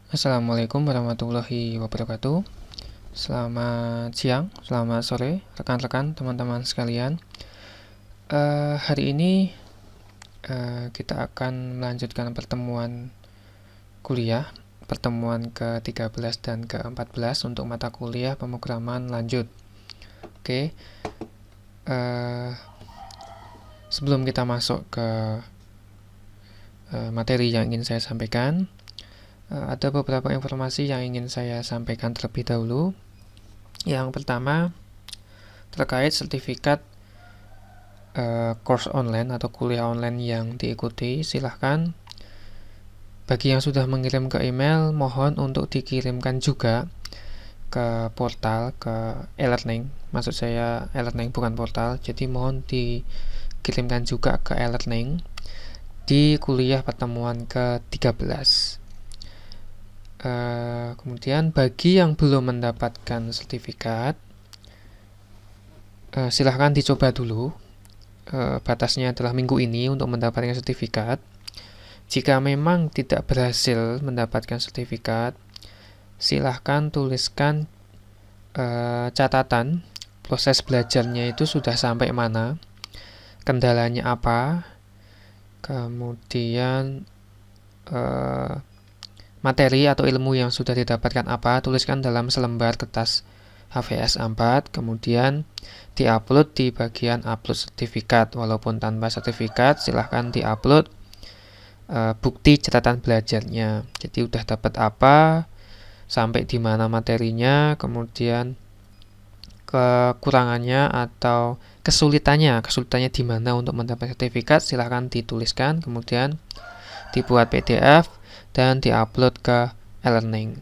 Assalamualaikum warahmatullahi wabarakatuh. Selamat siang, selamat sore, rekan-rekan, teman-teman sekalian. Hari ini kita akan melanjutkan pertemuan kuliah, pertemuan ke-13 dan ke-14 untuk mata kuliah pemrograman lanjut. Oke, sebelum kita masuk ke materi yang ingin saya sampaikan, ada beberapa informasi yang ingin saya sampaikan terlebih dahulu. Yang pertama, terkait sertifikat course online atau kuliah online yang diikuti, silahkan bagi yang sudah mengirim ke email, mohon untuk dikirimkan juga ke portal, ke e-learning. Maksud saya e-learning bukan portal, jadi mohon dikirimkan juga ke e-learning di kuliah pertemuan ke-13. Kemudian bagi yang belum mendapatkan sertifikat, silahkan dicoba dulu. Batasnya adalah minggu ini untuk mendapatkan sertifikat. Jika memang tidak berhasil mendapatkan sertifikat, silahkan tuliskan catatan proses belajarnya itu sudah sampai mana, kendalanya apa, kemudian materi atau ilmu yang sudah didapatkan apa, tuliskan dalam selembar kertas HVS A4, kemudian diupload di bagian upload sertifikat. Walaupun tanpa sertifikat, silahkan diupload bukti catatan belajarnya. Jadi udah dapat apa, sampai di mana materinya, kemudian kekurangannya atau kesulitannya di mana untuk mendapatkan sertifikat, silahkan dituliskan, kemudian dibuat PDF dan diupload ke e-learning.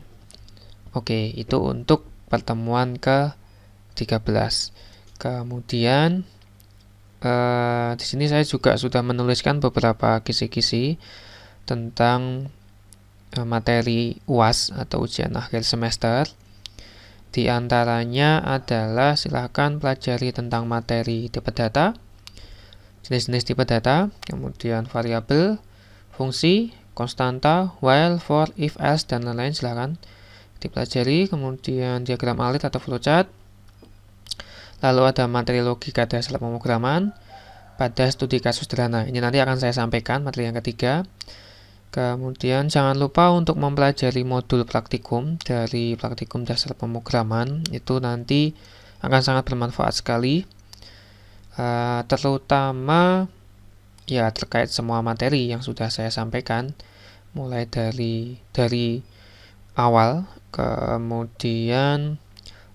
Oke, itu untuk pertemuan ke-13. Kemudian di sini saya juga sudah menuliskan beberapa kisi-kisi tentang materi UAS atau ujian akhir semester. Di antaranya adalah silahkan pelajari tentang materi tipe data, jenis-jenis tipe data, kemudian variabel, fungsi, konstanta, while, for, if, else, dan lain-lain. Silahkan dipelajari. Kemudian diagram alit atau flowchart. Lalu ada materi logika dasar pemrograman pada studi kasus sederhana. Ini nanti akan saya sampaikan materi yang ketiga. Kemudian jangan lupa untuk mempelajari modul praktikum dari praktikum dasar pemrograman. Itu nanti akan sangat bermanfaat sekali, terutama ya terkait semua materi yang sudah saya sampaikan, mulai dari awal. Kemudian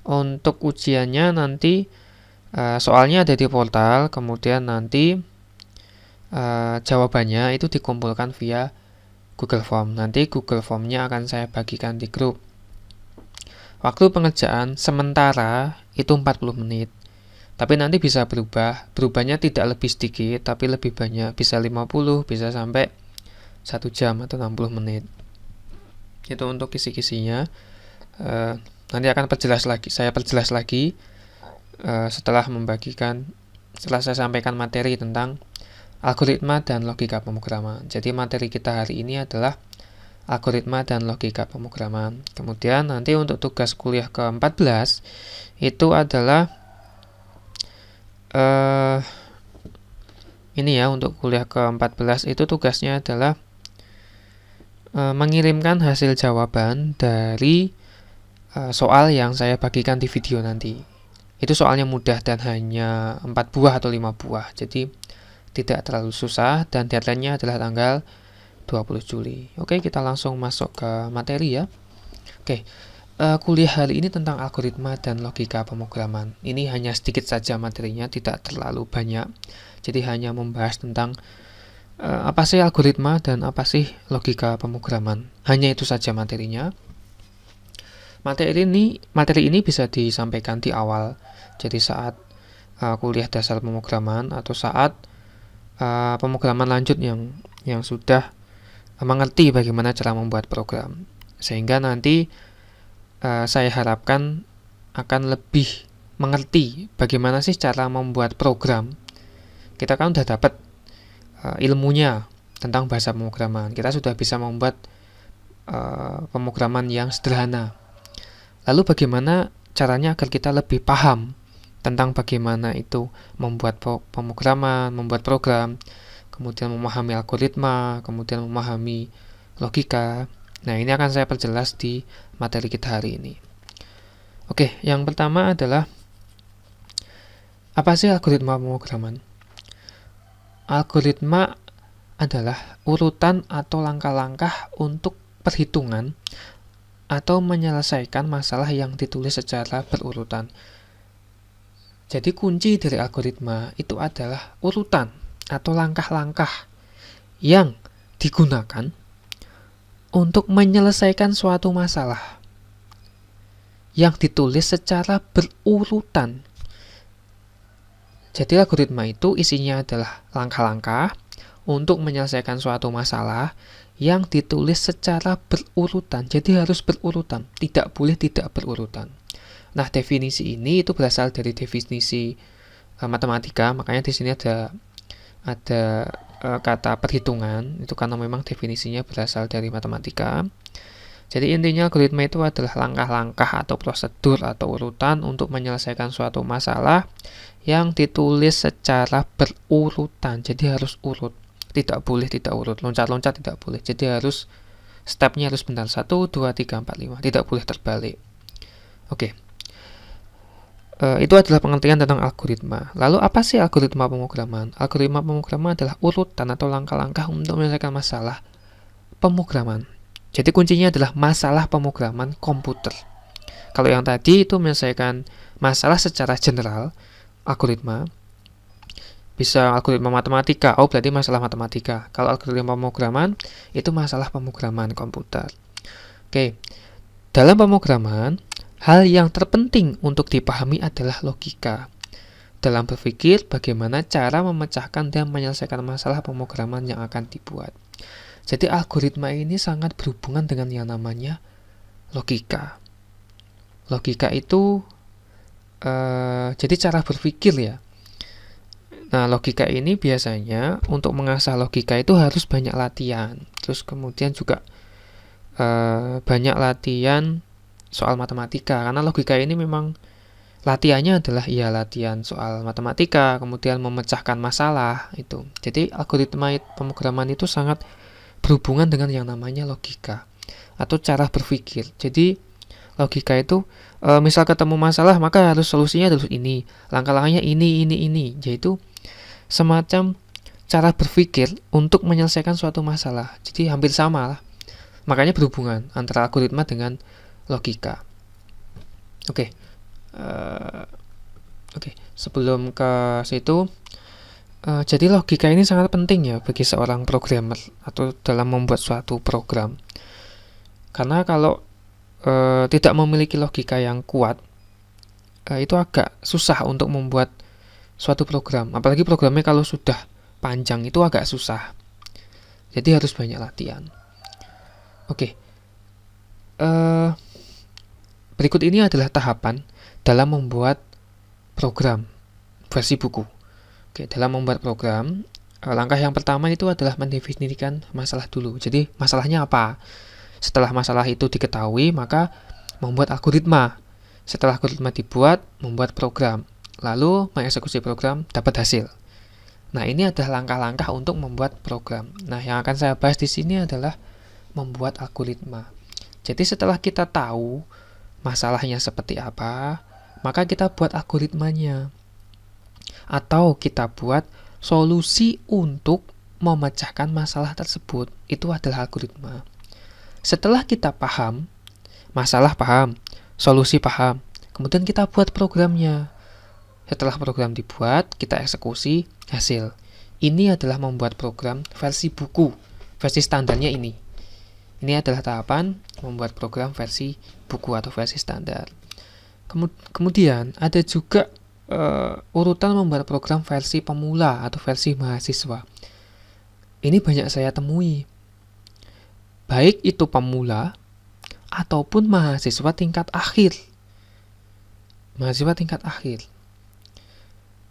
untuk ujiannya nanti soalnya ada di portal, kemudian nanti jawabannya itu dikumpulkan via Google Form. Nanti Google Formnya akan saya bagikan di grup. Waktu pengerjaan sementara itu 40 menit. Tapi nanti bisa berubahnya tidak lebih sedikit, tapi lebih banyak, bisa 50, bisa sampai 1 jam atau 60 menit. Itu untuk kisi-kisinya. Nanti akan saya perjelas lagi setelah saya sampaikan materi tentang algoritma dan logika pemrograman. Jadi materi kita hari ini adalah algoritma dan logika pemrograman. Kemudian nanti untuk tugas kuliah ke-14 itu adalah ini ya, untuk kuliah ke-14 itu tugasnya adalah mengirimkan hasil jawaban dari soal yang saya bagikan di video nanti. Itu soalnya mudah dan hanya 4 buah atau 5 buah. Jadi tidak terlalu susah dan deadline-nya adalah tanggal 20 Juli. Oke, kita langsung masuk ke materi ya. Oke. Kuliah hari ini tentang algoritma dan logika pemrograman. Ini hanya sedikit saja materinya, tidak terlalu banyak. Jadi hanya membahas tentang apa sih algoritma dan apa sih logika pemrograman. Hanya itu saja materinya. Materi ini bisa disampaikan di awal. Jadi saat kuliah dasar pemrograman atau saat pemrograman lanjut yang sudah mengerti bagaimana cara membuat program. Sehingga nanti saya harapkan akan lebih mengerti bagaimana sih cara membuat program. Kita kan udah dapat ilmunya tentang bahasa pemrograman. Kita sudah bisa membuat pemrograman yang sederhana. Lalu bagaimana caranya agar kita lebih paham tentang bagaimana itu membuat pemrograman, membuat program, kemudian memahami algoritma, kemudian memahami logika. Nah, ini akan saya perjelas di materi kita hari ini. Oke, yang pertama adalah apa sih algoritma pemrograman? Algoritma adalah urutan atau langkah-langkah untuk perhitungan atau menyelesaikan masalah yang ditulis secara berurutan. Jadi kunci dari algoritma itu adalah urutan atau langkah-langkah yang digunakan untuk menyelesaikan suatu masalah yang ditulis secara berurutan. Jadi algoritma itu isinya adalah langkah-langkah untuk menyelesaikan suatu masalah yang ditulis secara berurutan. Jadi harus berurutan, tidak boleh tidak berurutan. Nah, definisi ini itu berasal dari definisi matematika, makanya di sini ada kata perhitungan, itu karena memang definisinya berasal dari matematika. Jadi intinya algoritma itu adalah langkah-langkah atau prosedur atau urutan untuk menyelesaikan suatu masalah yang ditulis secara berurutan. Jadi harus urut, tidak boleh tidak urut, loncat-loncat tidak boleh. Jadi harus stepnya harus benar, 1, 2, 3, 4, 5, tidak boleh terbalik. Oke. Itu adalah pengertian tentang algoritma. Lalu apa sih algoritma pemrograman? Algoritma pemrograman adalah urutan atau langkah-langkah untuk menyelesaikan masalah pemrograman. Jadi kuncinya adalah masalah pemrograman komputer. Kalau yang tadi itu menyelesaikan masalah secara general, algoritma, bisa algoritma matematika, berarti masalah matematika. Kalau algoritma pemrograman, itu masalah pemrograman komputer. Oke, dalam pemrograman, hal yang terpenting untuk dipahami adalah logika. Dalam berpikir bagaimana cara memecahkan dan menyelesaikan masalah pemrograman yang akan dibuat. Jadi algoritma ini sangat berhubungan dengan yang namanya logika. Logika itu jadi cara berpikir ya. Nah, logika ini biasanya untuk mengasah logika itu harus banyak latihan. Terus kemudian juga banyak latihan soal matematika. Karena logika ini memang latihannya adalah latihan soal matematika, kemudian memecahkan masalah itu. Jadi algoritma pemrograman itu sangat berhubungan dengan yang namanya logika atau cara berpikir. Jadi logika itu misal ketemu masalah maka harus solusinya harus ini, langkah-langkahnya ini, yaitu semacam cara berpikir untuk menyelesaikan suatu masalah. Jadi hampir sama lah. Makanya berhubungan antara algoritma dengan logika. Oke. Sebelum ke situ, jadi logika ini sangat penting ya bagi seorang programmer atau dalam membuat suatu program. Karena kalau tidak memiliki logika yang kuat, itu agak susah untuk membuat suatu program. Apalagi programnya kalau sudah panjang itu agak susah. Jadi harus banyak latihan. Oke. Berikut ini adalah tahapan dalam membuat program versi buku. Oke, dalam membuat program, langkah yang pertama itu adalah mendefinisikan masalah dulu. Jadi, masalahnya apa? Setelah masalah itu diketahui, maka membuat algoritma. Setelah algoritma dibuat, membuat program. Lalu, mengeksekusi program, dapat hasil. Nah, ini adalah langkah-langkah untuk membuat program. Nah, yang akan saya bahas di sini adalah membuat algoritma. Jadi, setelah kita tahu masalahnya seperti apa, maka kita buat algoritmanya. Atau kita buat solusi untuk memecahkan masalah tersebut. Itu adalah algoritma. Setelah kita paham, masalah paham, solusi paham, kemudian kita buat programnya. Setelah program dibuat, kita eksekusi hasil. Ini adalah membuat program versi buku. Versi standarnya ini. Ini adalah tahapan membuat program versi buku atau versi standar. Kemudian ada juga urutan membuat program versi pemula atau versi mahasiswa. Ini banyak saya temui. Baik itu pemula ataupun mahasiswa tingkat akhir. Mahasiswa tingkat akhir.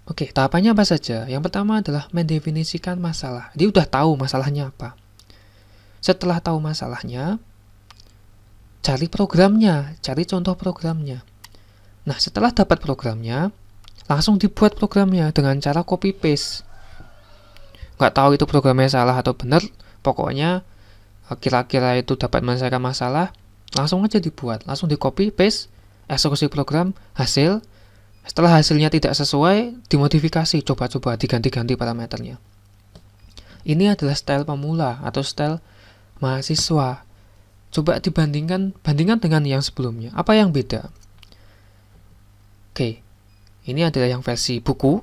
Oke, tahapannya apa saja? Yang pertama adalah mendefinisikan masalah. Dia udah tahu masalahnya apa. Setelah tahu masalahnya, cari programnya, cari contoh programnya. Nah, setelah dapat programnya, langsung dibuat programnya dengan cara copy paste. Nggak tahu itu programnya salah atau benar, pokoknya kira-kira itu dapat menyelesaikan masalah, langsung aja dibuat, langsung di copy paste, eksekusi program, hasil. Setelah hasilnya tidak sesuai, dimodifikasi, coba-coba diganti-ganti parameternya. Ini adalah style pemula atau style mahasiswa. Coba bandingkan dengan yang sebelumnya. Apa yang beda? Oke, ini adalah yang versi buku,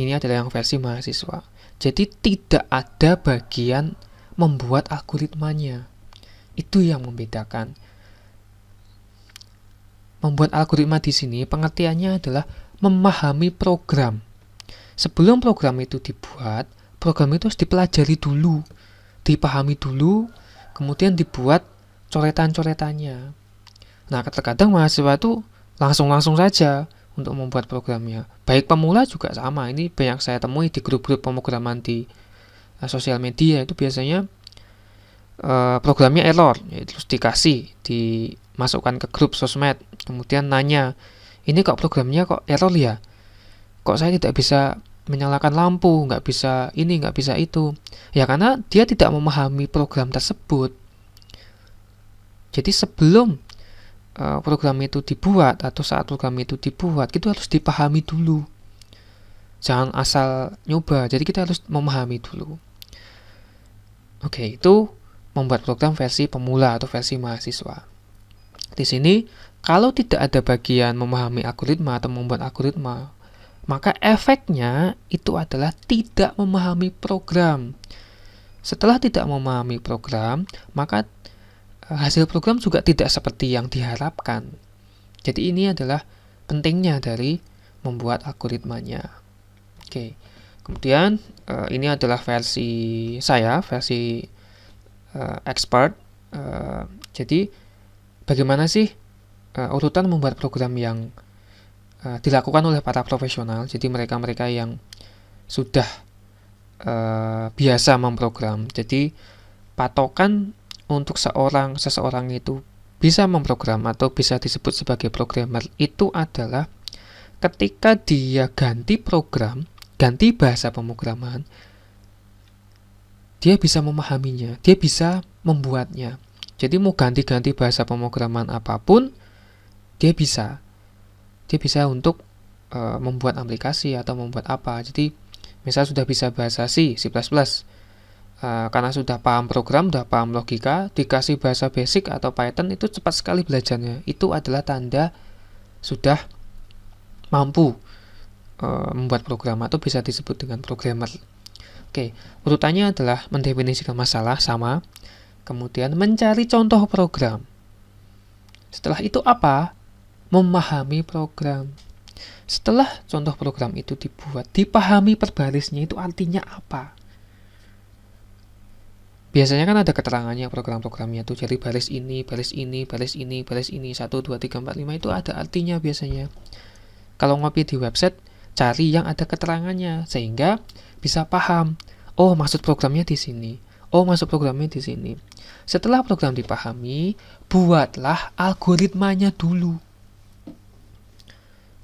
ini adalah yang versi mahasiswa. Jadi tidak ada bagian membuat algoritmanya. Itu yang membedakan. Membuat algoritma di sini pengertiannya adalah memahami program. Sebelum program itu dibuat, program itu harus dipelajari dulu, dipahami dulu, kemudian dibuat coretan-coretannya. Nah, terkadang mahasiswa itu langsung saja untuk membuat programnya. Baik pemula juga sama. Ini banyak saya temui di grup-grup pemrograman di sosial media. Itu biasanya programnya error, terus dimasukkan ke grup sosmed, kemudian nanya, ini kok programnya kok error ya? Kok saya tidak bisa menyalakan lampu, nggak bisa ini, nggak bisa itu? Ya karena dia tidak memahami program tersebut. Jadi sebelum program itu dibuat atau saat program itu dibuat, itu harus dipahami dulu. Jangan asal nyoba, jadi kita harus memahami dulu. Oke, itu membuat program versi pemula atau versi mahasiswa. Di sini, kalau tidak ada bagian memahami algoritma atau membuat algoritma, maka efeknya itu adalah tidak memahami program. Setelah tidak memahami program, maka hasil program juga tidak seperti yang diharapkan. Jadi ini adalah pentingnya dari membuat algoritmanya. Oke, kemudian ini adalah versi saya, versi expert. Jadi bagaimana sih urutan membuat program yang dilakukan oleh para profesional? Jadi mereka-mereka yang sudah biasa memprogram. Jadi patokan untuk seseorang itu bisa memprogram atau bisa disebut sebagai programmer itu adalah ketika dia ganti program, ganti bahasa pemrograman, dia bisa memahaminya, dia bisa membuatnya. Jadi mau ganti-ganti bahasa pemrograman apapun, dia bisa untuk membuat aplikasi atau membuat apa. Jadi misal sudah bisa bahasa C++, karena sudah paham program, sudah paham logika, dikasih bahasa basic atau Python, itu cepat sekali belajarnya. Itu adalah tanda sudah mampu membuat program atau bisa disebut dengan programmer. Oke, urutannya adalah mendefinisikan masalah sama, kemudian mencari contoh program. Setelah itu apa? Memahami program. Setelah contoh program itu dibuat, dipahami perbarisnya itu artinya apa? Biasanya kan ada keterangannya program-programnya tuh, jadi baris ini, 1, 2, 3, 4, 5 itu ada artinya biasanya. Kalau ngopi di website, cari yang ada keterangannya sehingga bisa paham. Oh, maksud programnya di sini. Oh, maksud programnya di sini. Setelah program dipahami, buatlah algoritmanya dulu.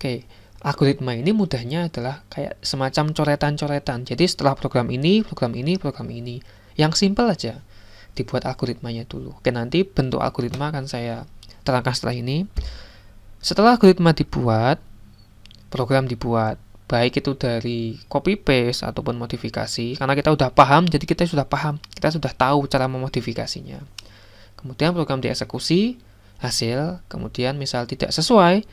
Oke, algoritma ini mudahnya adalah kayak semacam coretan-coretan. Jadi setelah program ini. Yang simpel aja, dibuat algoritmanya dulu. Oke, nanti bentuk algoritma akan saya terangkan setelah ini. Setelah algoritma dibuat, program dibuat, baik itu dari copy paste ataupun modifikasi, karena kita sudah paham, jadi kita sudah paham, kita sudah tahu cara memodifikasinya. Kemudian program dieksekusi, hasil, kemudian misal tidak sesuai,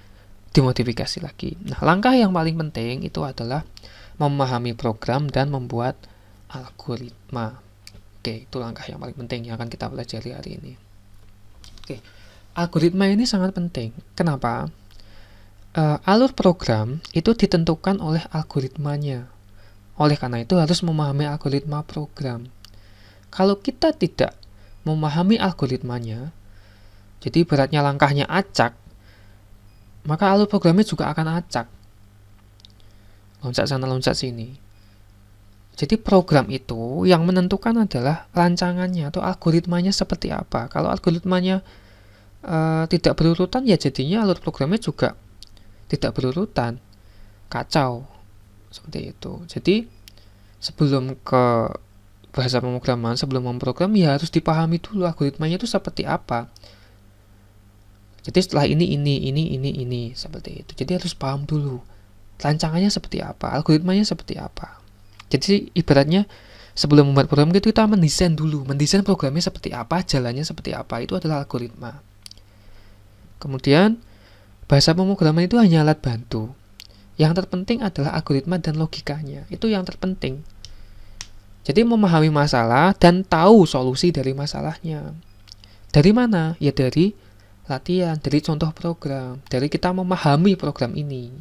dimodifikasi lagi. Nah, langkah yang paling penting itu adalah memahami program dan membuat algoritma. Oke, itu langkah yang paling penting yang akan kita pelajari hari ini. Oke, algoritma ini sangat penting. Kenapa? Alur program itu ditentukan oleh algoritmanya. Oleh karena itu harus memahami algoritma program. Kalau kita tidak memahami algoritmanya, jadi beratnya langkahnya acak, maka alur programnya juga akan acak. Loncat sana, loncat sini. Jadi program itu yang menentukan adalah rancangannya atau algoritmanya seperti apa. Kalau algoritmanya tidak berurutan, ya jadinya alur programnya juga tidak berurutan, kacau seperti itu. Jadi sebelum ke bahasa pemrograman, sebelum memprogram ya harus dipahami dulu algoritmanya itu seperti apa. Jadi setelah ini seperti itu. Jadi harus paham dulu rancangannya seperti apa, algoritmanya seperti apa. Jadi ibaratnya sebelum membuat program itu kita mendesain dulu, mendesain programnya seperti apa, jalannya seperti apa, itu adalah algoritma. Kemudian bahasa pemrograman itu hanya alat bantu. Yang terpenting adalah algoritma dan logikanya. Itu yang terpenting. Jadi memahami masalah dan tahu solusi dari masalahnya. Dari mana? Ya dari latihan, dari contoh program, dari kita memahami program ini.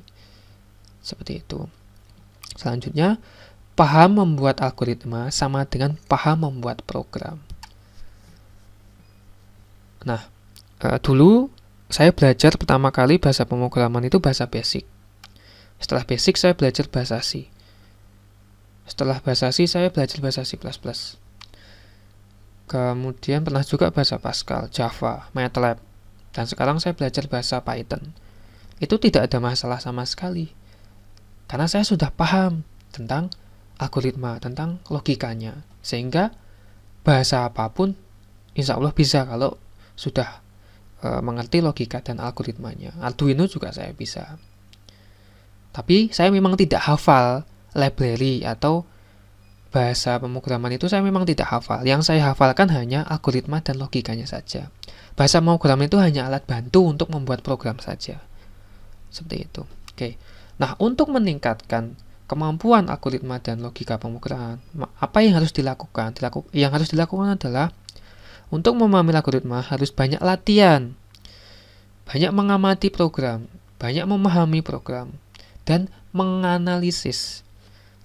Seperti itu. Selanjutnya, paham membuat algoritma sama dengan paham membuat program. Nah, dulu saya belajar pertama kali bahasa pemrograman itu bahasa basic. Setelah basic saya belajar bahasa C. Setelah bahasa C saya belajar bahasa C++. Kemudian pernah juga bahasa Pascal, Java, MATLAB. Dan sekarang saya belajar bahasa Python. Itu tidak ada masalah sama sekali. Karena saya sudah paham tentang algoritma, tentang logikanya. Sehingga bahasa apapun insya Allah bisa kalau sudah mengerti logika dan algoritmanya. Arduino juga saya bisa. Tapi saya memang tidak hafal library atau bahasa pemrograman itu, saya memang tidak hafal. Yang saya hafalkan hanya algoritma dan logikanya saja. Bahasa pemrograman itu hanya alat bantu untuk membuat program saja. Seperti itu. Oke. Nah, untuk meningkatkan kemampuan algoritma dan logika pemrograman, apa yang harus dilakukan? Yang harus dilakukan adalah untuk memahami algoritma harus banyak latihan, banyak mengamati program, banyak memahami program, dan menganalisis.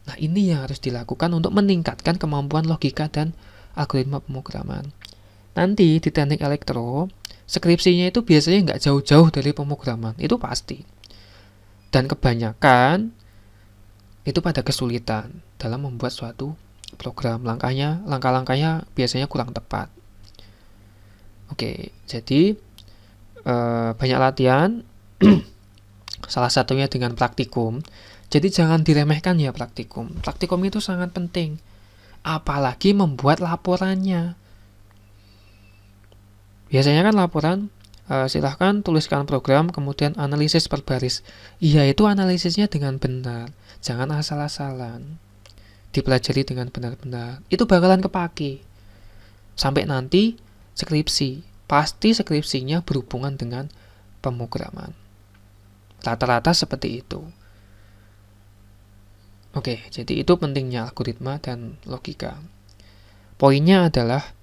Nah, ini yang harus dilakukan untuk meningkatkan kemampuan logika dan algoritma pemrograman. Nanti di teknik elektro, skripsinya itu biasanya nggak jauh-jauh dari pemrograman, itu pasti. Dan kebanyakan itu pada kesulitan dalam membuat suatu program. Langkah-langkahnya biasanya kurang tepat. Oke, jadi banyak latihan, salah satunya dengan praktikum. Jadi jangan diremehkan ya praktikum. Praktikum itu sangat penting. Apalagi membuat laporannya. Biasanya kan laporan, silahkan tuliskan program, kemudian analisis per baris. Iya, itu analisisnya dengan benar. Jangan asal-asalan. Dipelajari dengan benar-benar. Itu bakalan kepake. Sampai nanti skripsi. Pasti skripsinya berhubungan dengan pemrograman. Rata-rata seperti itu. Oke, jadi itu pentingnya algoritma dan logika. Poinnya adalah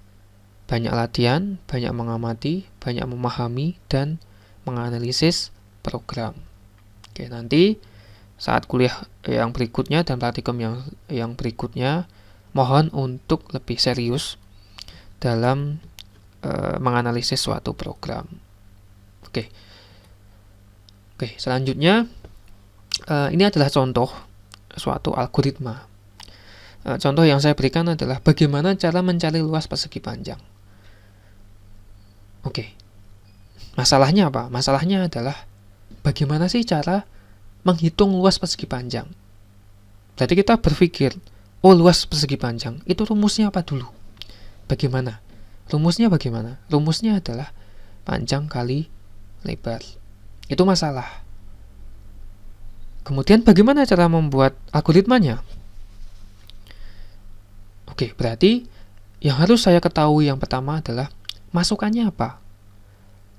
banyak latihan, banyak mengamati, banyak memahami, dan menganalisis program. Oke, nanti saat kuliah yang berikutnya dan praktikum yang berikutnya, mohon untuk lebih serius dalam menganalisis suatu program. Oke, selanjutnya ini adalah contoh suatu algoritma. Contoh yang saya berikan adalah bagaimana cara mencari luas persegi panjang. Oke. Masalahnya apa? Masalahnya adalah bagaimana sih cara menghitung luas persegi panjang. Berarti kita berpikir, oh luas persegi panjang, itu rumusnya apa dulu? Bagaimana? Rumusnya bagaimana? Rumusnya adalah panjang kali lebar. Itu masalah. Kemudian bagaimana cara membuat algoritmanya? Oke, berarti yang harus saya ketahui yang pertama adalah masukannya apa?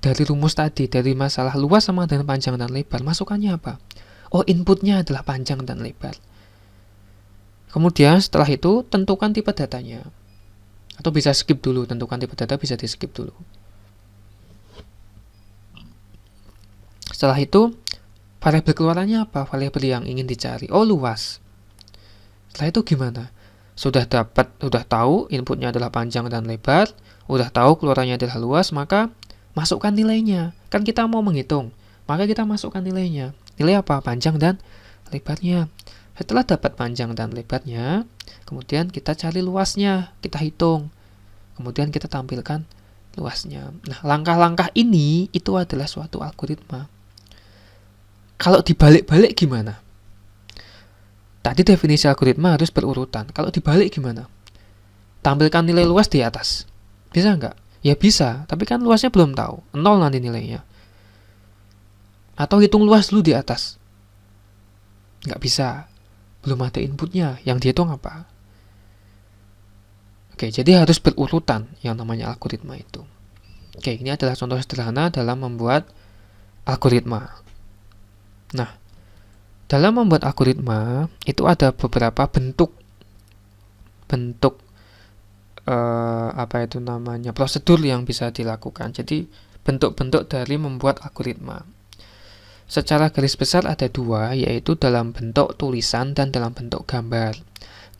Dari rumus tadi, dari masalah luas sama dengan panjang dan lebar, masukannya apa? Oh, inputnya adalah panjang dan lebar. Kemudian setelah itu, tentukan tipe datanya. Atau bisa skip dulu, tentukan tipe data bisa di skip dulu. Setelah itu, variabel keluarannya apa? Variabel yang ingin dicari. Oh, luas. Setelah itu gimana? Sudah tahu inputnya adalah panjang dan lebar, udah tahu keluarannya adalah luas, maka masukkan nilainya. Kan kita mau menghitung, maka kita masukkan nilainya. Nilai apa? Panjang dan lebarnya. Setelah dapat panjang dan lebarnya, kemudian kita cari luasnya, kita hitung. Kemudian kita tampilkan luasnya. Nah, langkah-langkah ini itu adalah suatu algoritma. Kalau dibalik-balik gimana? Tadi definisi algoritma harus berurutan. Kalau dibalik gimana? Tampilkan nilai luas di atas. Bisa nggak? Ya bisa, tapi kan luasnya belum tahu. 0 nanti nilainya. Atau hitung luas dulu di atas. Nggak bisa. Belum ada inputnya. Yang dihitung apa? Oke, jadi harus berurutan yang namanya algoritma itu. Oke, ini adalah contoh sederhana dalam membuat algoritma. Nah, dalam membuat algoritma itu ada beberapa bentuk prosedur yang bisa dilakukan. Jadi bentuk-bentuk dari membuat algoritma. Secara garis besar ada dua, yaitu dalam bentuk tulisan dan dalam bentuk gambar.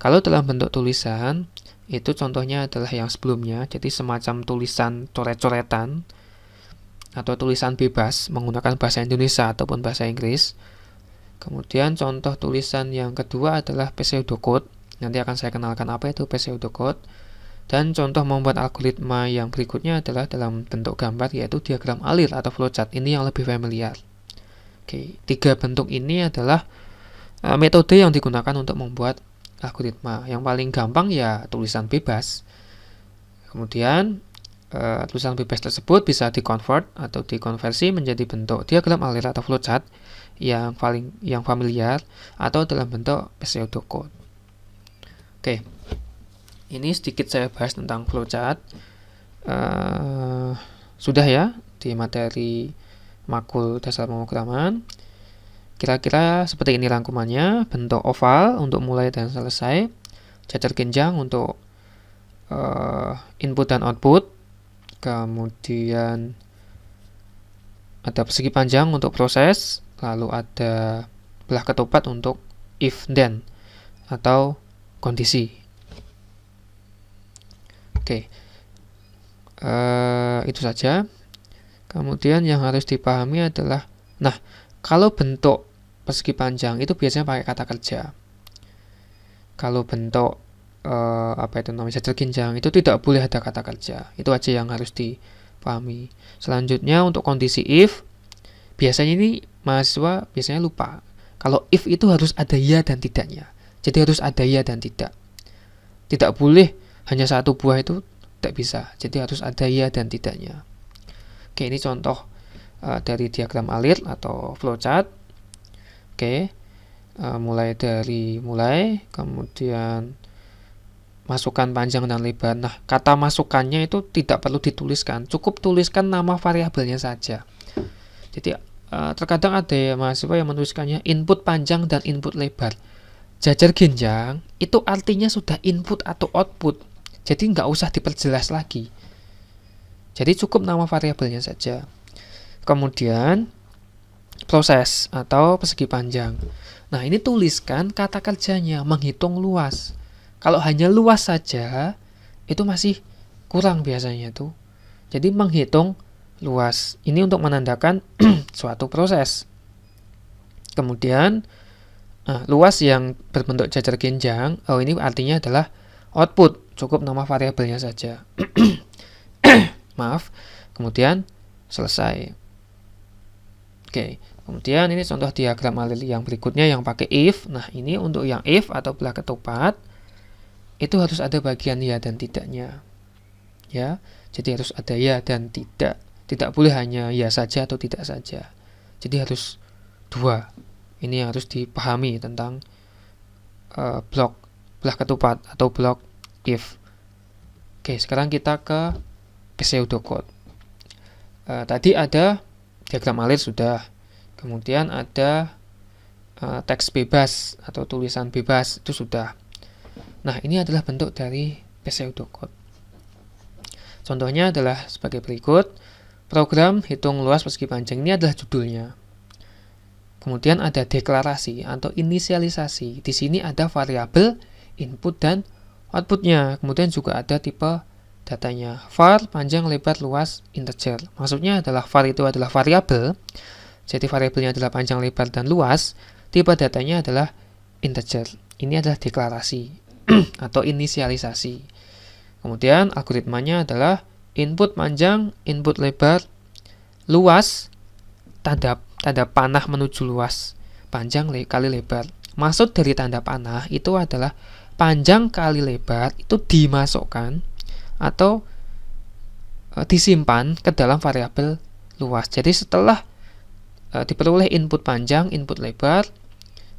Kalau dalam bentuk tulisan, itu contohnya adalah yang sebelumnya, jadi semacam tulisan coret-coretan atau tulisan bebas menggunakan bahasa Indonesia ataupun bahasa Inggris. Kemudian contoh tulisan yang kedua adalah pseudocode. Nanti akan saya kenalkan apa itu pseudocode. Dan contoh membuat algoritma yang berikutnya adalah dalam bentuk gambar, yaitu diagram alir atau flowchart. Ini yang lebih familiar. Oke, 3 bentuk ini adalah metode yang digunakan untuk membuat algoritma. Yang paling gampang ya tulisan bebas. Kemudian tulisan bebas tersebut bisa dikonvert atau dikonversi menjadi bentuk diagram alir atau flowchart yang familiar atau dalam bentuk pseudocode. Oke, ini sedikit saya bahas tentang flowchart. Sudah ya di materi makul dasar pemrograman. Kira-kira seperti ini rangkumannya. Bentuk oval untuk mulai dan selesai, jajar genjang untuk input dan output, kemudian ada persegi panjang untuk proses, lalu ada belah ketupat untuk if then atau kondisi. Oke, itu saja. Kemudian yang harus dipahami adalah, nah, kalau bentuk persegi panjang itu biasanya pakai kata kerja. Kalau bentuk jajar genjang itu tidak boleh ada kata kerja. Itu aja yang harus dipahami. Selanjutnya untuk kondisi if, biasanya ini mahasiswa biasanya lupa. Kalau if itu harus ada ya dan tidaknya. Jadi harus ada ya dan tidak. Tidak boleh hanya satu buah, itu tidak bisa. Jadi harus ada ya dan tidaknya. Oke, ini contoh dari diagram alir atau flowchart. Oke, mulai, kemudian masukkan panjang dan lebar. Nah, kata masukannya itu tidak perlu dituliskan, cukup tuliskan nama variabelnya saja. Jadi terkadang ada mahasiswa yang menuliskannya input panjang dan input lebar. Jajar genjang itu artinya sudah input atau output, jadi nggak usah diperjelas lagi. Jadi cukup nama variabelnya saja. Kemudian proses atau persegi panjang. Nah, ini tuliskan kata kerjanya, menghitung luas. Kalau hanya luas saja, itu masih kurang biasanya tuh. Jadi menghitung luas. Ini untuk menandakan suatu proses. Kemudian luas yang berbentuk jajar genjang, ini artinya adalah output. Cukup nama variabelnya saja. Maaf. Kemudian selesai. Oke. Kemudian ini contoh diagram alir yang berikutnya yang pakai if. Nah, ini untuk yang if atau belah ketupat, itu harus ada bagian ya dan tidaknya. Ya. Jadi harus ada ya dan tidak. Tidak boleh hanya ya saja atau tidak saja. Jadi harus dua. Ini yang harus dipahami tentang blok belah ketupat atau blok if. Oke, sekarang kita ke pseudocode. Tadi ada diagram alir sudah. Kemudian ada teks bebas atau tulisan bebas, itu sudah. Nah, ini adalah bentuk dari pseudocode. Contohnya adalah sebagai berikut. Program hitung luas persegi panjang, ini adalah judulnya. Kemudian ada deklarasi atau inisialisasi. Di sini ada variabel input dan outputnya. Kemudian juga ada tipe datanya. Var, panjang, lebar, luas, integer. Maksudnya adalah var itu adalah variabel. Jadi variabelnya adalah panjang, lebar, dan luas. Tipe datanya adalah integer. Ini adalah deklarasi atau inisialisasi. Kemudian algoritmanya adalah input panjang, input lebar, luas, tanda panah menuju luas, panjang kali lebar. Maksud dari tanda panah itu adalah panjang kali lebar itu dimasukkan atau disimpan ke dalam variabel luas. Jadi setelah diperoleh input panjang, input lebar,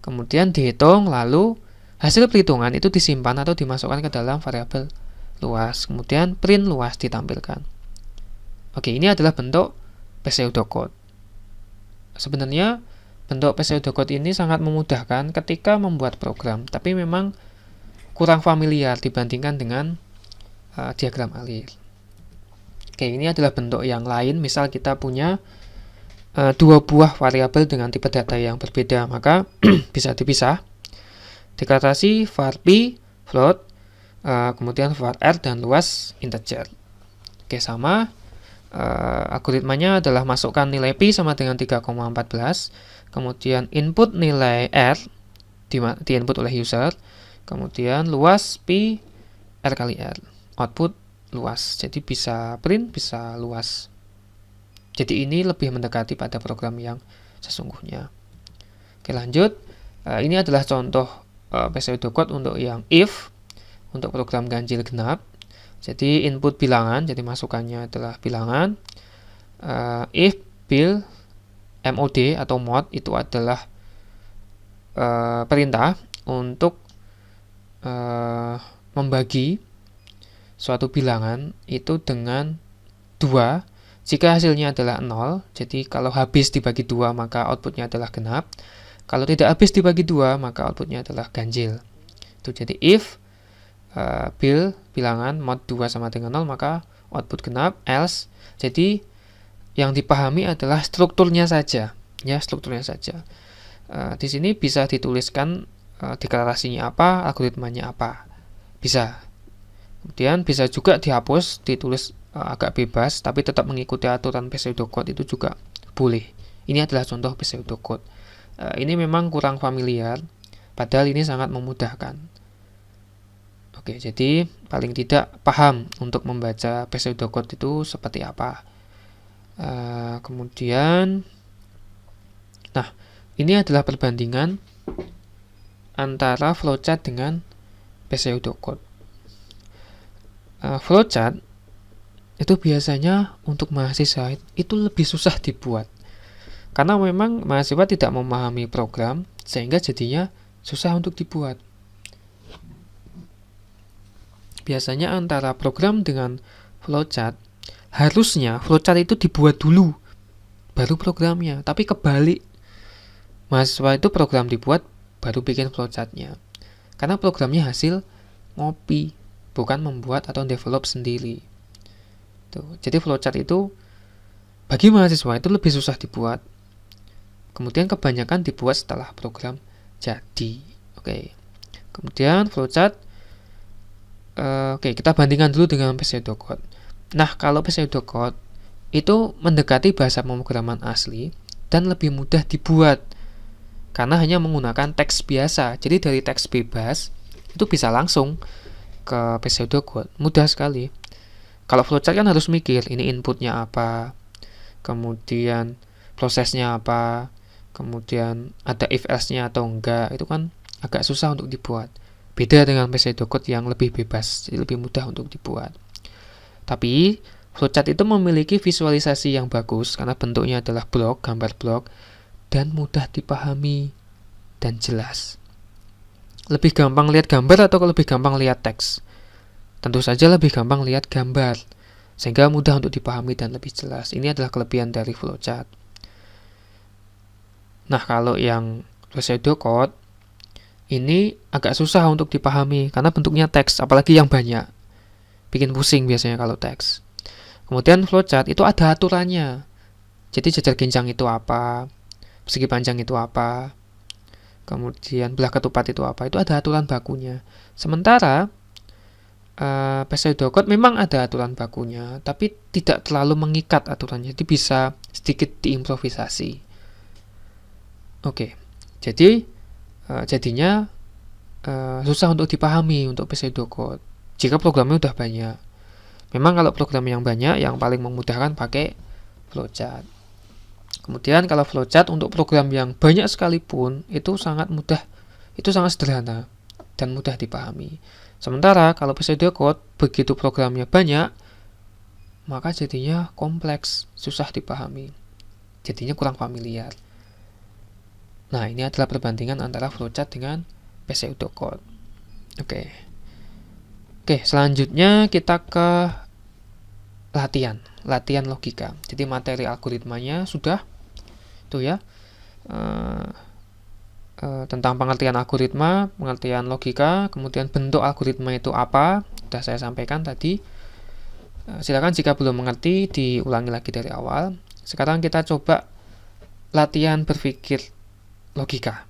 kemudian dihitung, lalu hasil perhitungan itu disimpan atau dimasukkan ke dalam variabel luas. Kemudian print luas ditampilkan. Oke, ini adalah bentuk pseudocode. Sebenarnya bentuk pseudocode ini sangat memudahkan ketika membuat program, tapi memang kurang familiar dibandingkan dengan diagram alir. Oke, ini adalah bentuk yang lain. Misal kita punya dua buah variabel dengan tipe data yang berbeda, maka bisa dipisah. Deklarasi var p float, kemudian var r dan luas integer. Oke, sama. Algoritmanya adalah masukkan nilai pi sama dengan 3,14, kemudian input nilai r diinput oleh user, kemudian luas pi r kali r, output luas. Jadi bisa print, bisa luas. Jadi ini lebih mendekati pada program yang sesungguhnya. Oke, lanjut. Ini adalah contoh pseudocode untuk yang if, untuk program ganjil genap. Jadi input bilangan, jadi masukannya adalah bilangan. If bil mod atau mod itu adalah perintah untuk membagi suatu bilangan itu dengan 2 jika hasilnya adalah 0. Jadi kalau habis dibagi 2 maka outputnya adalah genap. Kalau tidak habis dibagi 2 maka outputnya adalah ganjil. Itu jadi if bil bilangan mod 2 sama dengan 0 maka output genap, else. Jadi yang dipahami adalah strukturnya saja, ya, strukturnya saja. Di sini bisa dituliskan deklarasinya apa, algoritmanya apa, bisa. Kemudian bisa juga dihapus, ditulis agak bebas, tapi tetap mengikuti aturan pseudocode itu juga boleh. Ini adalah contoh pseudocode. Ini memang kurang familiar, padahal ini sangat memudahkan. Oke, jadi paling tidak paham untuk membaca pseudocode itu seperti apa. Kemudian, nah, ini adalah perbandingan antara flowchart dengan pseudocode. Flowchart itu biasanya untuk mahasiswa itu lebih susah dibuat, karena memang mahasiswa tidak memahami program, sehingga jadinya susah untuk dibuat. Biasanya antara program dengan flowchart, harusnya flowchart itu dibuat dulu, baru programnya. Tapi kebalik, mahasiswa itu program dibuat, baru bikin flowchartnya. Karena programnya hasil ngopi, bukan membuat atau develop sendiri. Tuh. Jadi flowchart itu bagi mahasiswa itu lebih susah dibuat. Kemudian kebanyakan dibuat setelah program jadi. Oke. Kemudian flowchart. Oke, kita bandingkan dulu dengan pseudocode. Nah, kalau pseudocode itu mendekati bahasa pemrograman asli dan lebih mudah dibuat karena hanya menggunakan teks biasa. Jadi dari teks bebas itu bisa langsung ke pseudocode, mudah sekali. Kalau flowchart kan harus mikir, ini inputnya apa, kemudian prosesnya apa, kemudian ada if else-nya atau enggak, itu kan agak susah untuk dibuat. Beda dengan pseudocode yang lebih bebas, jadi lebih mudah untuk dibuat. Tapi flowchart itu memiliki visualisasi yang bagus karena bentuknya adalah blok, gambar blok, dan mudah dipahami dan jelas. Lebih gampang lihat gambar atau lebih gampang lihat teks? Tentu saja lebih gampang lihat gambar, sehingga mudah untuk dipahami dan lebih jelas. Ini adalah kelebihan dari flowchart. Nah, kalau yang pseudocode ini agak susah untuk dipahami karena bentuknya teks, apalagi yang banyak. Bikin pusing biasanya kalau teks. Kemudian flowchart itu ada aturannya. Jadi jajar genjang itu apa, persegi panjang itu apa, kemudian belah ketupat itu apa, itu ada aturan bakunya. Sementara pseudocode memang ada aturan bakunya, tapi tidak terlalu mengikat aturannya, jadi bisa sedikit diimprovisasi. Oke, jadi jadinya susah untuk dipahami untuk pseudocode jika programnya udah banyak. Memang kalau program yang banyak, yang paling memudahkan pakai flowchart. Kemudian kalau flowchart untuk program yang banyak sekalipun itu sangat mudah, itu sangat sederhana dan mudah dipahami. Sementara kalau pseudocode begitu programnya banyak, maka jadinya kompleks, susah dipahami. Jadinya kurang familiar. Nah, ini adalah perbandingan antara flowchart dengan pseudocode. Oke, selanjutnya kita ke latihan logika. Jadi materi algoritmanya sudah tuh ya, tentang pengertian algoritma, pengertian logika, kemudian bentuk algoritma itu apa, sudah saya sampaikan tadi. Silakan jika belum mengerti diulangi lagi dari awal. Sekarang kita coba latihan berpikir logika.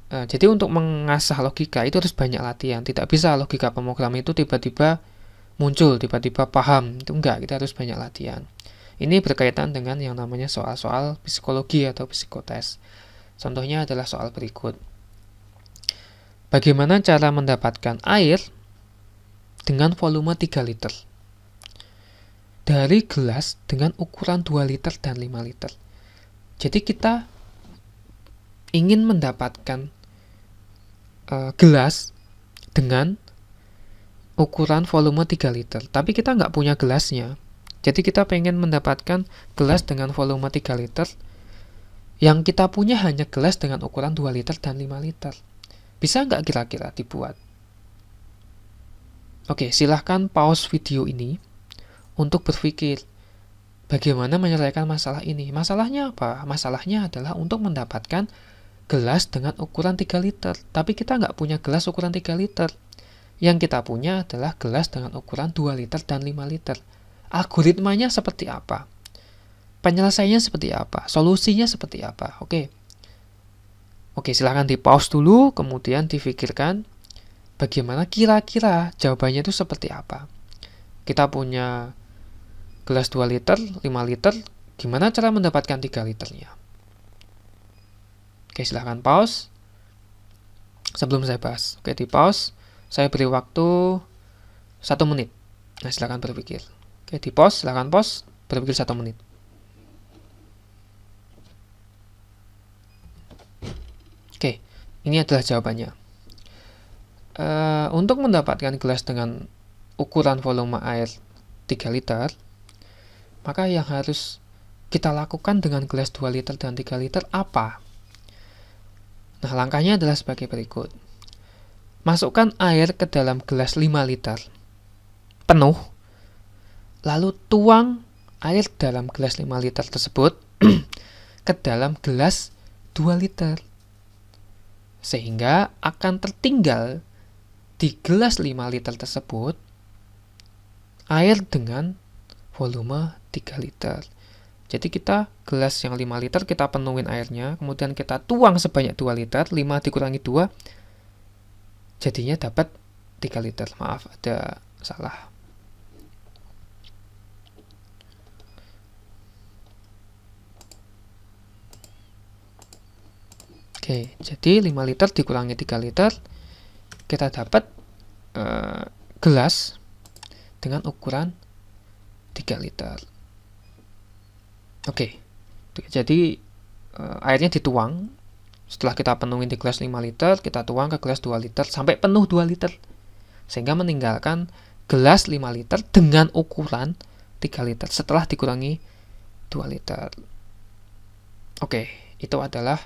Jadi untuk mengasah logika itu harus banyak latihan. Tidak bisa logika pemrograman itu tiba-tiba muncul, tiba-tiba paham. Itu enggak, kita harus banyak latihan. Ini berkaitan dengan yang namanya soal-soal psikologi atau psikotes. Contohnya adalah soal berikut. Bagaimana cara mendapatkan air dengan volume 3 liter dari gelas dengan ukuran 2 liter dan 5 liter? Jadi kita ingin mendapatkan gelas dengan ukuran volume 3 liter, tapi kita nggak punya gelasnya. Jadi kita pengen mendapatkan gelas dengan volume 3 liter, yang kita punya hanya gelas dengan ukuran 2 liter dan 5 liter. Bisa nggak kira-kira dibuat? Oke, silahkan pause video ini untuk berpikir bagaimana menyelesaikan masalah ini. Masalahnya apa? Masalahnya adalah untuk mendapatkan gelas dengan ukuran 3 liter. Tapi kita nggak punya gelas ukuran 3 liter. Yang kita punya adalah gelas dengan ukuran 2 liter dan 5 liter. Algoritmanya seperti apa? Penyelesaiannya seperti apa? Solusinya seperti apa? Oke, silahkan di pause dulu, kemudian difikirkan bagaimana kira-kira jawabannya itu seperti apa. Kita punya gelas 2 liter, 5 liter, gimana cara mendapatkan 3 liternya? Oke, silahkan pause sebelum saya bahas. Oke, di pause, saya beri waktu 1 menit. Nah, silahkan berpikir. Oke, di pause, silahkan pause, berpikir 1 menit. Oke, ini adalah jawabannya. Untuk mendapatkan gelas dengan ukuran volume air 3 liter, maka yang harus kita lakukan dengan gelas 2 liter dan 3 liter apa? Nah, langkahnya adalah sebagai berikut. Masukkan air ke dalam gelas 5 liter penuh, lalu tuang air dalam gelas 5 liter tersebut ke dalam gelas 2 liter. Sehingga akan tertinggal di gelas 5 liter tersebut air dengan volume 3 liter. Jadi kita gelas yang 5 liter kita penuhin airnya, kemudian kita tuang sebanyak 2 liter, 5 dikurangi 2, jadinya dapat 3 liter. Maaf, ada salah. Oke, jadi 5 liter dikurangi 3 liter, kita dapat gelas dengan ukuran 3 liter. Oke, jadi airnya dituang. Setelah kita penuhin di gelas 5 liter, kita tuang ke gelas 2 liter sampai penuh 2 liter. Sehingga meninggalkan gelas 5 liter dengan ukuran 3 liter setelah dikurangi 2 liter. Oke, itu adalah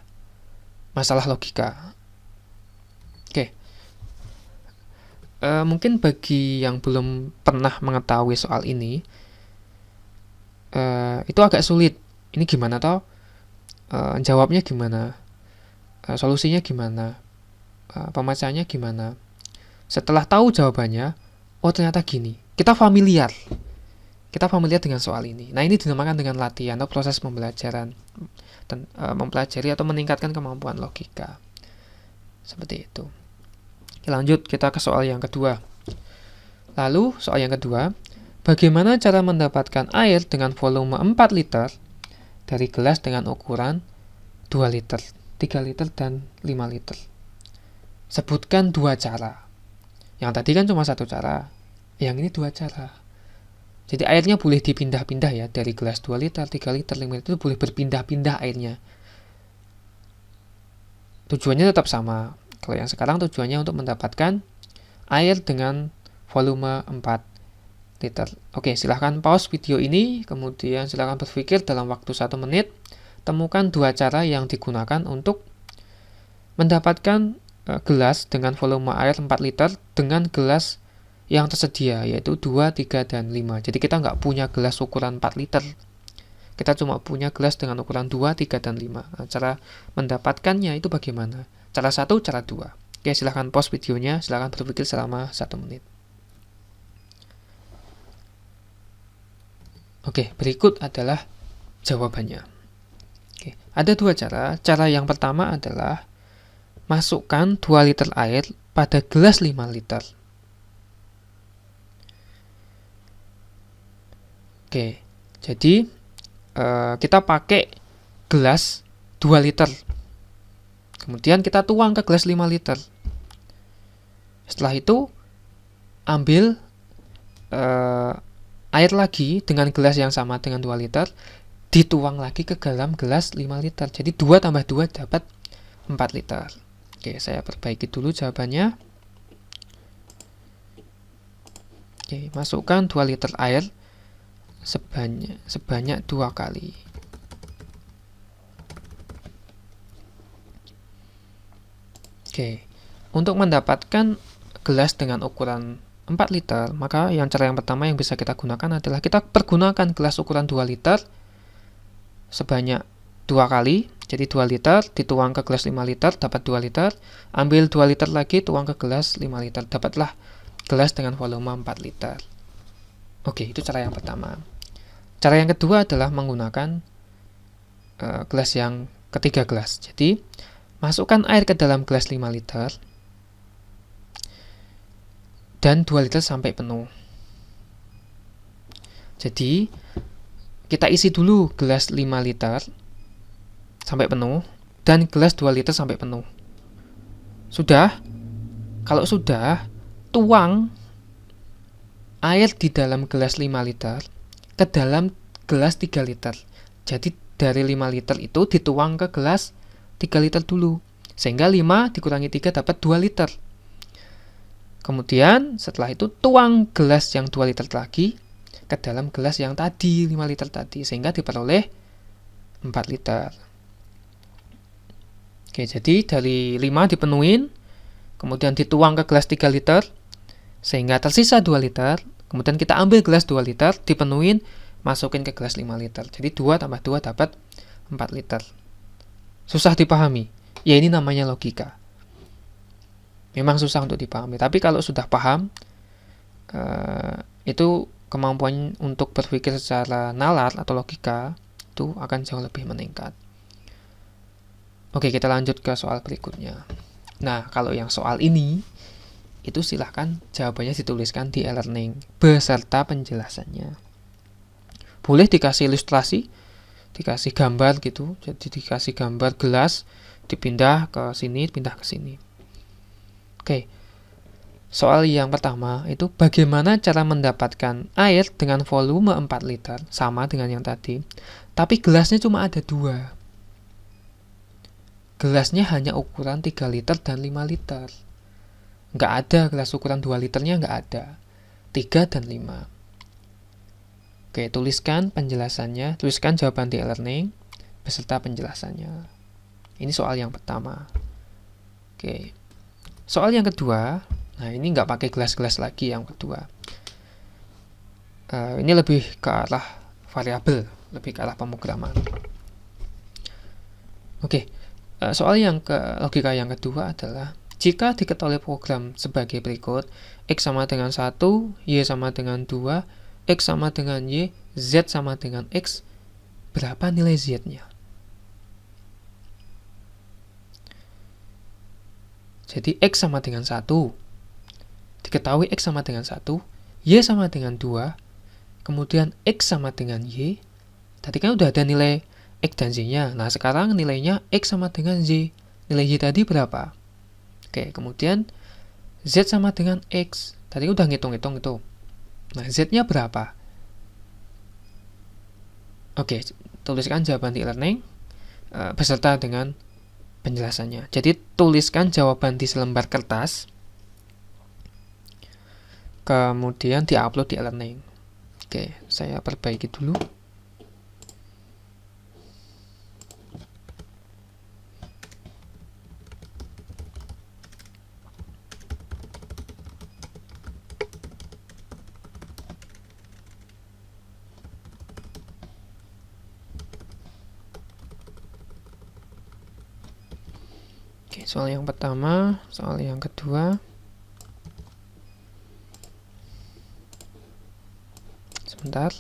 masalah logika. Oke. Mungkin bagi yang belum pernah mengetahui soal ini, itu agak sulit. Ini gimana toh? Jawabnya gimana? Solusinya gimana? Pemacaannya gimana? Setelah tahu jawabannya, oh ternyata gini. Kita familiar dengan soal ini. Nah, ini dinamakan dengan latihan atau proses pembelajaran, mempelajari atau meningkatkan kemampuan logika. Seperti itu. Oke, lanjut kita ke soal yang kedua. Lalu, soal yang kedua, bagaimana cara mendapatkan air dengan volume 4 liter dari gelas dengan ukuran 2 liter, 3 liter, dan 5 liter? Sebutkan 2 cara. Yang tadi kan cuma 1 cara. Yang ini dua cara. Jadi airnya boleh dipindah-pindah ya, dari gelas 2 liter, 3 liter, 5 liter itu boleh berpindah-pindah airnya. Tujuannya tetap sama. Kalau yang sekarang tujuannya untuk mendapatkan air dengan volume 4 liter. Oke, silahkan pause video ini, kemudian silahkan berpikir dalam waktu 1 menit, temukan dua cara yang digunakan untuk mendapatkan gelas dengan volume air 4 liter dengan gelas yang tersedia, yaitu 2, 3, dan 5. Jadi kita nggak punya gelas ukuran 4 liter. Kita cuma punya gelas dengan ukuran 2, 3, dan 5. Nah, cara mendapatkannya itu bagaimana? Cara 1, cara 2. Oke, silahkan pause videonya, silahkan berpikir selama 1 menit. Oke, berikut adalah jawabannya. Oke, ada dua cara. Cara yang pertama adalah masukkan 2 liter air pada gelas 5 liter. Oke, jadi kita pakai gelas 2 liter. Kemudian kita tuang ke gelas 5 liter. Setelah itu, ambil air lagi dengan gelas yang sama dengan 2 liter, dituang lagi ke dalam gelas 5 liter. Jadi 2 tambah 2 dapat 4 liter. Oke, saya perbaiki dulu jawabannya. Oke, masukkan 2 liter air sebanyak 2 kali. Oke, untuk mendapatkan gelas dengan ukuran 4 liter, maka cara yang pertama yang bisa kita gunakan adalah kita pergunakan gelas ukuran 2 liter sebanyak 2 kali. Jadi 2 liter dituang ke gelas 5 liter dapat 2 liter, ambil 2 liter lagi tuang ke gelas 5 liter, dapatlah gelas dengan volume 4 liter. Oke, itu cara yang pertama. Cara yang kedua adalah menggunakan gelas yang ketiga gelas. Jadi, masukkan air ke dalam gelas 5 liter dan 2 liter sampai penuh. Jadi, kita isi dulu gelas 5 liter sampai penuh dan gelas 2 liter sampai penuh. Sudah? Kalau sudah, tuang air di dalam gelas 5 liter ke dalam gelas 3 liter. Jadi dari 5 liter itu dituang ke gelas 3 liter dulu. Sehingga 5 dikurangi 3 dapat 2 liter. Kemudian setelah itu tuang gelas yang 2 liter lagi ke dalam gelas yang tadi 5 liter tadi. Sehingga diperoleh 4 liter. Oke, jadi dari 5 dipenuhin, kemudian dituang ke gelas 3 liter, sehingga tersisa 2 liter. Kemudian kita ambil gelas 2 liter, dipenuhin, masukin ke gelas 5 liter. Jadi 2 tambah 2 dapat 4 liter. Susah dipahami? Ya ini namanya logika. Memang susah untuk dipahami. Tapi kalau sudah paham, itu kemampuan untuk berpikir secara nalar atau logika, itu akan jauh lebih meningkat. Oke, kita lanjut ke soal berikutnya. Nah, kalau yang soal ini, itu silahkan jawabannya dituliskan di e-learning beserta penjelasannya. Boleh dikasih ilustrasi, dikasih gambar gitu, jadi dikasih gambar gelas, dipindah ke sini, pindah ke sini. Oke, soal yang pertama itu bagaimana cara mendapatkan air dengan volume 4 liter, sama dengan yang tadi, tapi gelasnya cuma ada 2. Gelasnya hanya ukuran 3 liter dan 5 liter. Nggak ada gelas ukuran 2 liternya, nggak ada. 3 dan 5. Oke, tuliskan penjelasannya, tuliskan jawaban di e-learning beserta penjelasannya. Ini soal yang pertama. Oke, soal yang kedua, nah ini nggak pakai gelas-gelas lagi yang kedua. Ini lebih ke arah variabel, lebih ke arah pemrograman. Oke, soal logika yang kedua adalah jika diketahui program sebagai berikut, X sama dengan 1, Y sama dengan 2, X sama dengan Y, Z sama dengan X, berapa nilai Z-nya? Jadi X sama dengan 1, diketahui X sama dengan 1, Y sama dengan 2, kemudian X sama dengan Y, tadi kan udah ada nilai X dan Z-nya, nah sekarang nilainya X sama dengan Z, nilai Y tadi berapa? Oke, kemudian Z sama dengan X. Tadi udah ngitung-ngitung itu. Nah, Z-nya berapa? Oke, tuliskan jawaban di e-learning beserta dengan penjelasannya. Jadi, tuliskan jawaban di selembar kertas, kemudian diupload di e-learning. Oke, saya perbaiki dulu. Oke, soal yang pertama, soal yang kedua. Sebentar,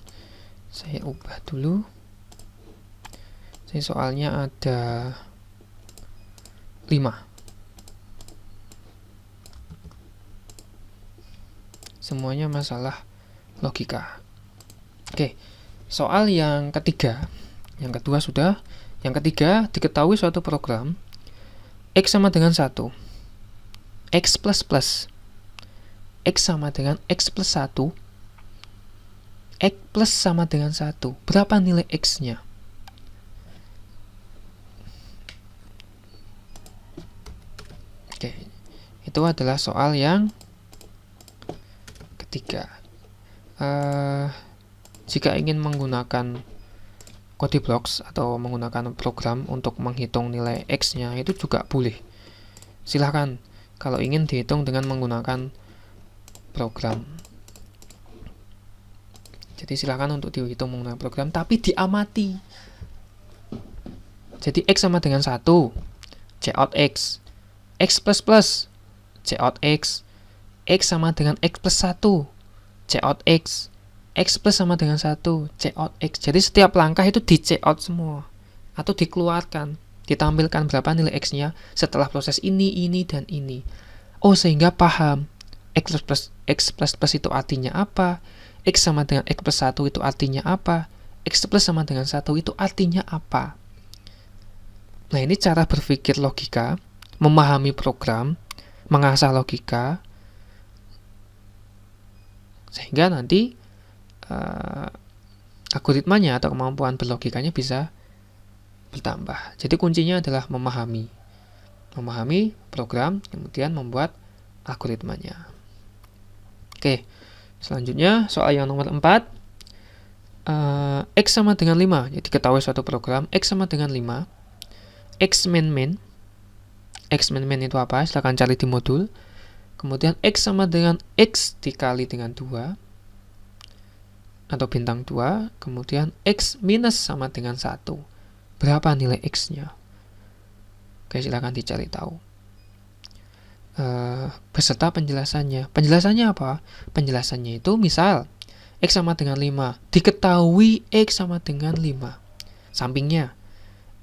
saya ubah dulu. Jadi soalnya ada 5. Semuanya masalah logika. Oke, soal yang ketiga. Yang kedua sudah. Yang ketiga, diketahui suatu program X sama dengan 1, X plus plus, X sama dengan X plus 1, X plus sama dengan 1. Berapa nilai X-nya? Oke, itu adalah soal yang ketiga. Jika ingin menggunakan Code Blocks atau menggunakan program untuk menghitung nilai X-nya, itu juga boleh. Silahkan kalau ingin dihitung dengan menggunakan program. Jadi silahkan untuk dihitung menggunakan program, tapi diamati. Jadi X sama dengan 1, C out X. X plus plus, C out X. X sama dengan X plus 1, C out X. X plus sama dengan 1, C out X. Jadi setiap langkah itu di C out semua, atau dikeluarkan, ditampilkan berapa nilai X-nya setelah proses ini, dan ini. Oh, sehingga paham X plus itu artinya apa, X sama dengan X plus 1 itu artinya apa, X plus sama dengan 1 itu artinya apa. Nah, ini cara berpikir logika, memahami program, mengasah logika, sehingga nanti algoritmanya atau kemampuan berlogikanya bisa bertambah. Jadi kuncinya adalah memahami program, kemudian membuat algoritmanya. Oke, selanjutnya soal yang nomor 4. X sama dengan 5. Jadi ketahui suatu program X sama dengan 5. X min. X min itu apa? Silahkan cari di modul. Kemudian X sama dengan X dikali dengan 2 atau bintang 2, kemudian X minus sama dengan 1. Berapa nilai X-nya? Oke, silakan dicari tahu. Beserta penjelasannya. Penjelasannya apa? Penjelasannya itu misal X sama dengan 5. Diketahui X sama dengan 5. Sampingnya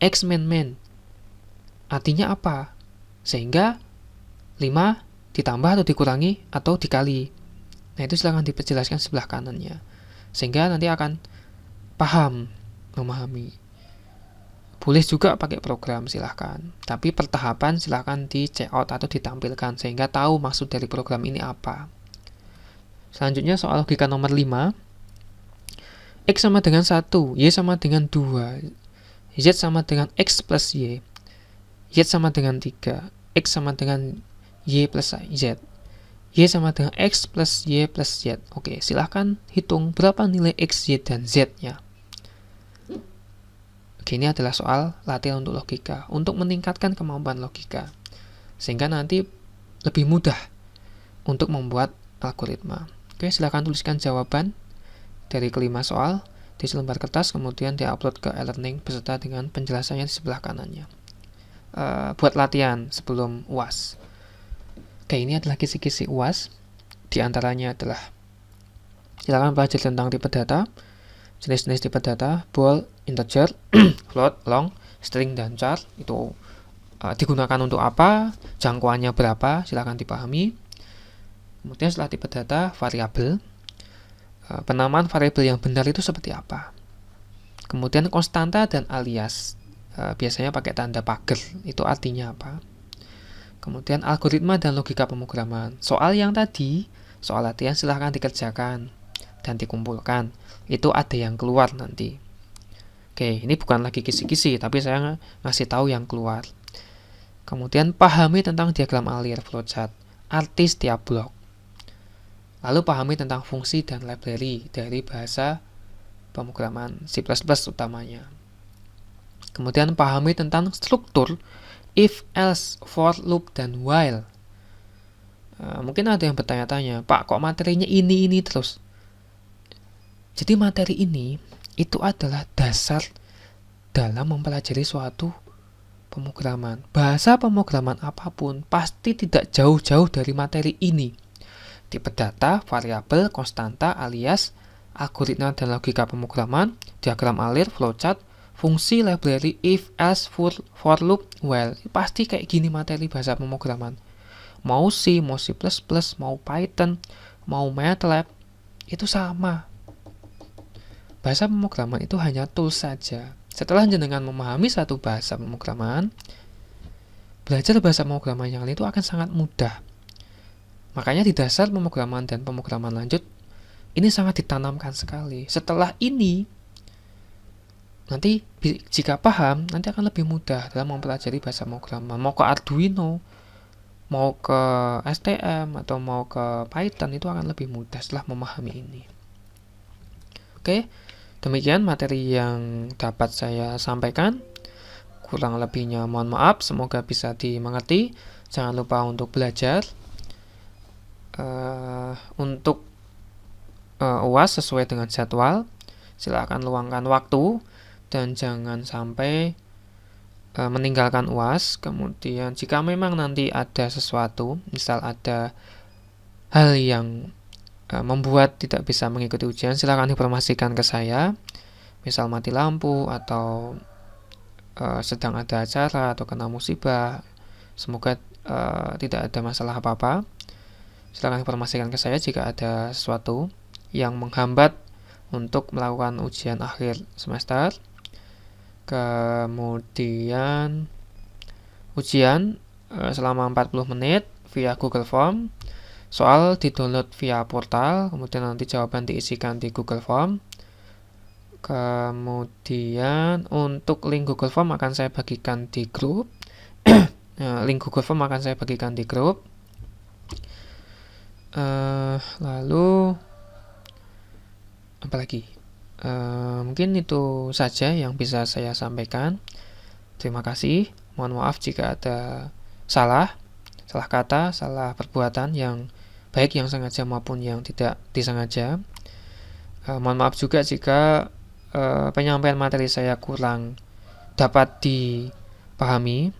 X min. Artinya apa? Sehingga 5 ditambah atau dikurangi atau dikali. Nah, itu silakan diperjelaskan sebelah kanannya, sehingga nanti akan paham, memahami. Boleh juga pakai program, silahkan. Tapi pertahapan silahkan di check out atau ditampilkan, sehingga tahu maksud dari program ini apa. Selanjutnya soal logika nomor 5. X sama dengan 1, Y sama dengan 2, Z sama dengan X plus Y, Y sama dengan 3, X sama dengan Y plus Z, Y sama dengan X plus Y plus Z. Oke, silahkan hitung berapa nilai X, Y, dan Z-nya. Oke, ini adalah soal latihan untuk logika, untuk meningkatkan kemampuan logika, sehingga nanti lebih mudah untuk membuat algoritma. Oke, silahkan tuliskan jawaban dari kelima soal di selembar kertas, kemudian diupload ke e-learning beserta dengan penjelasannya di sebelah kanannya. Buat latihan sebelum UAS. Oke, ini adalah kisi-kisi UAS. Di antaranya adalah silakan belajar tentang tipe data, jenis-jenis tipe data, bool, integer, float, long, string, dan char. Itu digunakan untuk apa, jangkauannya berapa, silakan dipahami. Kemudian setelah tipe data, variabel. Penamaan variabel yang benar itu seperti apa. Kemudian konstanta dan alias. Biasanya pakai tanda pagar. Itu artinya apa. Kemudian algoritma dan logika pemrograman. Soal yang tadi, soal latihan silahkan dikerjakan. dan dikumpulkan. Itu ada yang keluar nanti. Oke, ini bukan lagi kisi-kisi, tapi saya ngasih tahu yang keluar. Kemudian pahami tentang diagram alir flowchart, arti setiap blok. Lalu pahami tentang fungsi dan library dari bahasa pemrograman C++ utamanya. Kemudian pahami tentang struktur if, else, for, loop, dan while. Mungkin ada yang bertanya-tanya, Pak, kok materinya ini terus? Jadi materi ini itu adalah dasar dalam mempelajari suatu pemrograman. Bahasa pemrograman apapun pasti tidak jauh-jauh dari materi ini. Tipe data, variabel, konstanta, alias, algoritma dan logika pemrograman, diagram alir, flowchart, fungsi, library, if, else, for, loop, while. Pasti kayak gini materi bahasa pemrograman. Mau C, mau C++, mau Python, mau MATLAB, itu sama. Bahasa pemrograman itu hanya tools saja. Setelah jenengan memahami satu bahasa pemrograman, belajar bahasa pemrograman yang lain itu akan sangat mudah. Makanya di dasar pemrograman dan pemrograman lanjut, ini sangat ditanamkan sekali. Setelah ini, nanti jika paham, nanti akan lebih mudah dalam mempelajari bahasa pemrograman. Mau ke Arduino, mau ke STM, atau mau ke Python, itu akan lebih mudah setelah memahami ini. Oke, demikian materi yang dapat saya sampaikan. Kurang lebihnya mohon maaf, semoga bisa dimengerti. Jangan lupa untuk belajar. Untuk UAS sesuai dengan jadwal, silakan luangkan waktu dan jangan sampai meninggalkan UAS. Kemudian jika memang nanti ada sesuatu, misal ada hal yang membuat tidak bisa mengikuti ujian, silakan informasikan ke saya, misal mati lampu atau sedang ada acara atau kena musibah. Semoga tidak ada masalah apa-apa. Silakan informasikan ke saya jika ada sesuatu yang menghambat untuk melakukan ujian akhir semester. Kemudian ujian selama 40 menit via Google Form. Soal di-download via portal, kemudian nanti jawaban diisikan di Google Form. Kemudian untuk link Google Form akan saya bagikan di grup. Link Google Form akan saya bagikan di grup. Lalu apalagi? Mungkin itu saja yang bisa saya sampaikan. Terima kasih. Mohon maaf jika ada salah kata, salah perbuatan yang baik yang sengaja maupun yang tidak disengaja. Mohon maaf juga jika penyampaian materi saya kurang dapat dipahami.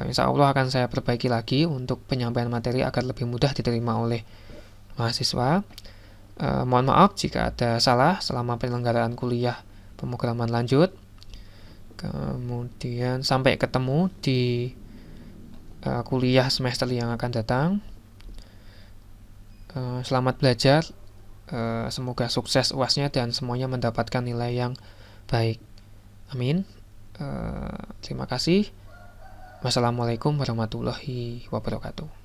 Insya Allah akan saya perbaiki lagi untuk penyampaian materi agar lebih mudah diterima oleh mahasiswa. Mohon maaf jika ada salah selama penyelenggaraan kuliah pemrograman lanjut. Kemudian sampai ketemu di kuliah semester yang akan datang. Selamat belajar. Semoga sukses UASnya dan semuanya mendapatkan nilai yang baik. Amin. Terima kasih. Wassalamualaikum warahmatullahi wabarakatuh.